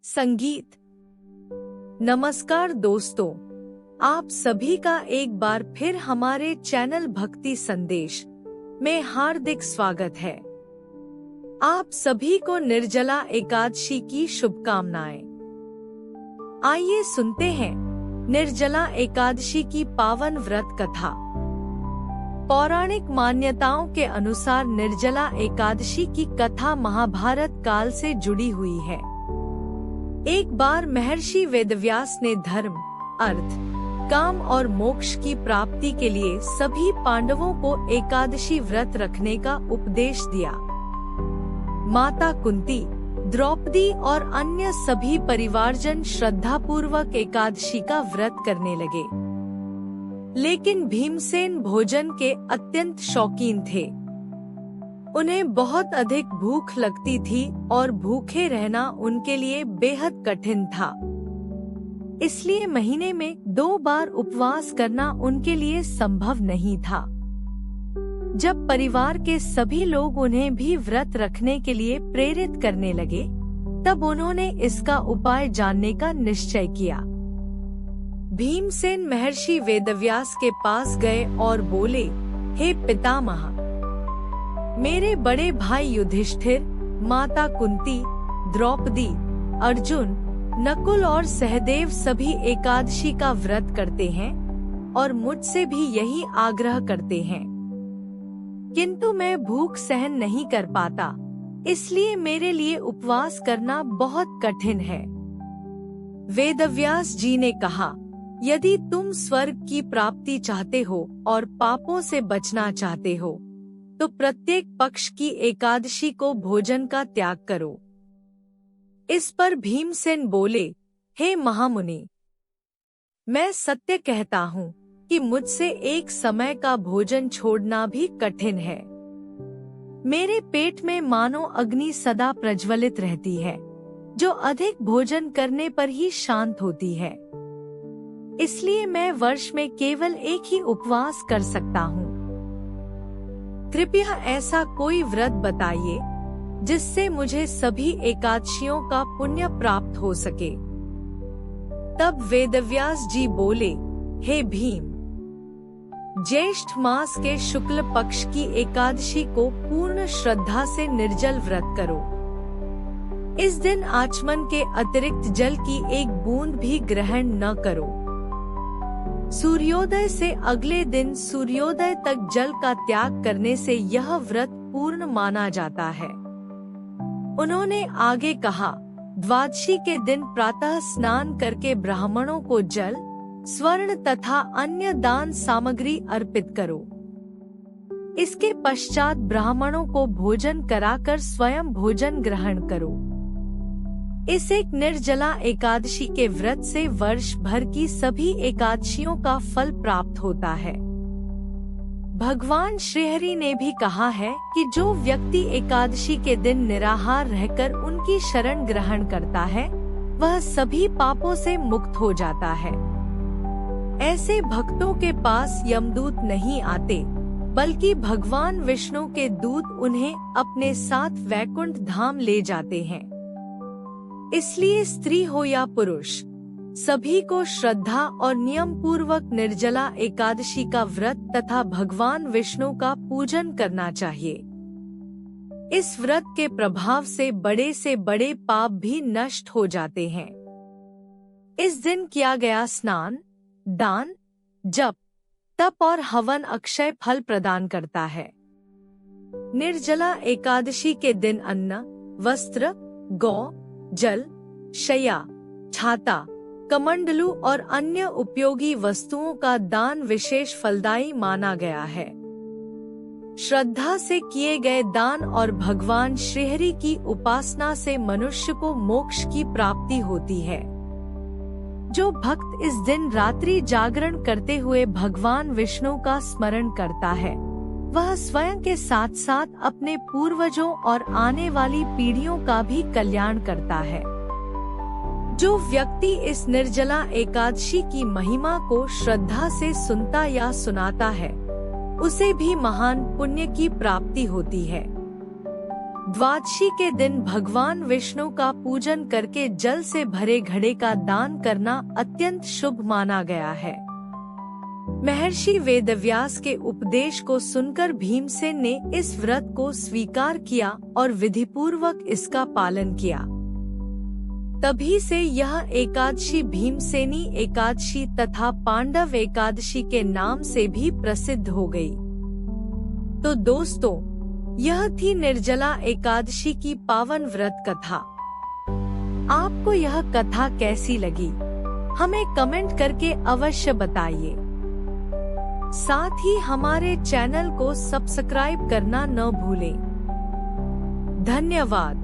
संगीत। नमस्कार दोस्तों, आप सभी का एक बार फिर हमारे चैनल भक्ति संदेश में हार्दिक स्वागत है। आप सभी को निर्जला एकादशी की शुभकामनाएं। आइए सुनते हैं निर्जला एकादशी की पावन व्रत कथा। पौराणिक मान्यताओं के अनुसार निर्जला एकादशी की कथा महाभारत काल से जुड़ी हुई है। एक बार महर्षि वेदव्यास ने धर्म, अर्थ, काम और मोक्ष की प्राप्ति के लिए सभी पांडवों को एकादशी व्रत रखने का उपदेश दिया। माता कुंती, द्रौपदी और अन्य सभी परिवारजन श्रद्धापूर्वक एकादशी का व्रत करने लगे। लेकिन भीमसेन भोजन के अत्यंत शौकीन थे। उन्हें बहुत अधिक भूख लगती थी और भूखे रहना उनके लिए बेहद कठिन था। इसलिए महीने में 2 बार उपवास करना उनके लिए संभव नहीं था। जब परिवार के सभी लोग उन्हें भी व्रत रखने के लिए प्रेरित करने लगे, तब उन्होंने इसका उपाय जानने का निश्चय किया। भीमसेन महर्षि वेदव्यास के पास गए और बोले, हे पितामह, मेरे बड़े भाई युधिष्ठिर, माता कुंती, द्रौपदी, अर्जुन, नकुल और सहदेव सभी एकादशी का व्रत करते हैं और मुझसे भी यही आग्रह करते हैं, किंतु मैं भूख सहन नहीं कर पाता, इसलिए मेरे लिए उपवास करना बहुत कठिन है। वेदव्यास जी ने कहा, यदि तुम स्वर्ग की प्राप्ति चाहते हो और पापों से बचना चाहते हो, तो प्रत्येक पक्ष की एकादशी को भोजन का त्याग करो। इस पर भीमसेन बोले, हे महामुनि, मैं सत्य कहता हूँ कि मुझसे एक समय का भोजन छोड़ना भी कठिन है। मेरे पेट में मानो अग्नि सदा प्रज्वलित रहती है, जो अधिक भोजन करने पर ही शांत होती है। इसलिए मैं वर्ष में केवल एक ही उपवास कर सकता हूँ। कृपया ऐसा कोई व्रत बताइए जिससे मुझे सभी एकादशियों का पुण्य प्राप्त हो सके। तब वेदव्यास जी बोले, हे भीम, ज्येष्ठ मास के शुक्ल पक्ष की एकादशी को पूर्ण श्रद्धा से निर्जल व्रत करो। इस दिन आचमन के अतिरिक्त जल की एक बूंद भी ग्रहण न करो। सूर्योदय से अगले दिन सूर्योदय तक जल का त्याग करने से यह व्रत पूर्ण माना जाता है। उन्होंने आगे कहा, द्वादशी के दिन प्रातः स्नान करके ब्राह्मणों को जल, स्वर्ण तथा अन्य दान सामग्री अर्पित करो। इसके पश्चात ब्राह्मणों को भोजन कराकर स्वयं भोजन ग्रहण करो। इस एक निर्जला एकादशी के व्रत से वर्ष भर की सभी एकादशियों का फल प्राप्त होता है। भगवान श्रीहरि ने भी कहा है कि जो व्यक्ति एकादशी के दिन निराहार रहकर उनकी शरण ग्रहण करता है, वह सभी पापों से मुक्त हो जाता है। ऐसे भक्तों के पास यमदूत नहीं आते, बल्कि भगवान विष्णु के दूत उन्हें अपने साथ वैकुंठ धाम ले जाते हैं। इसलिए स्त्री हो या पुरुष, सभी को श्रद्धा और नियम पूर्वक निर्जला एकादशी का व्रत तथा भगवान विष्णु का पूजन करना चाहिए। इस व्रत के प्रभाव से बड़े पाप भी नष्ट हो जाते हैं। इस दिन किया गया स्नान, दान, जप, तप और हवन अक्षय फल प्रदान करता है। निर्जला एकादशी के दिन अन्न, वस्त्र, गौ, जल, शय्या, छाता, कमंडलू और अन्य उपयोगी वस्तुओं का दान विशेष फलदायी माना गया है। श्रद्धा से किए गए दान और भगवान श्रीहरि की उपासना से मनुष्य को मोक्ष की प्राप्ति होती है। जो भक्त इस दिन रात्रि जागरण करते हुए भगवान विष्णु का स्मरण करता है, वह स्वयं के साथ साथ अपने पूर्वजों और आने वाली पीढ़ियों का भी कल्याण करता है। जो व्यक्ति इस निर्जला एकादशी की महिमा को श्रद्धा से सुनता या सुनाता है, उसे भी महान पुण्य की प्राप्ति होती है। द्वादशी के दिन भगवान विष्णु का पूजन करके जल से भरे घड़े का दान करना अत्यंत शुभ माना गया है। महर्षि वेदव्यास के उपदेश को सुनकर भीमसेन ने इस व्रत को स्वीकार किया और विधिपूर्वक इसका पालन किया। तभी से यह एकादशी भीमसेनी एकादशी तथा पांडव एकादशी के नाम से भी प्रसिद्ध हो गई। तो दोस्तों, यह थी निर्जला एकादशी की पावन व्रत कथा। आपको यह कथा कैसी लगी, हमें कमेंट करके अवश्य बताइए। साथ ही हमारे चैनल को सब्सक्राइब करना न भूलें। धन्यवाद।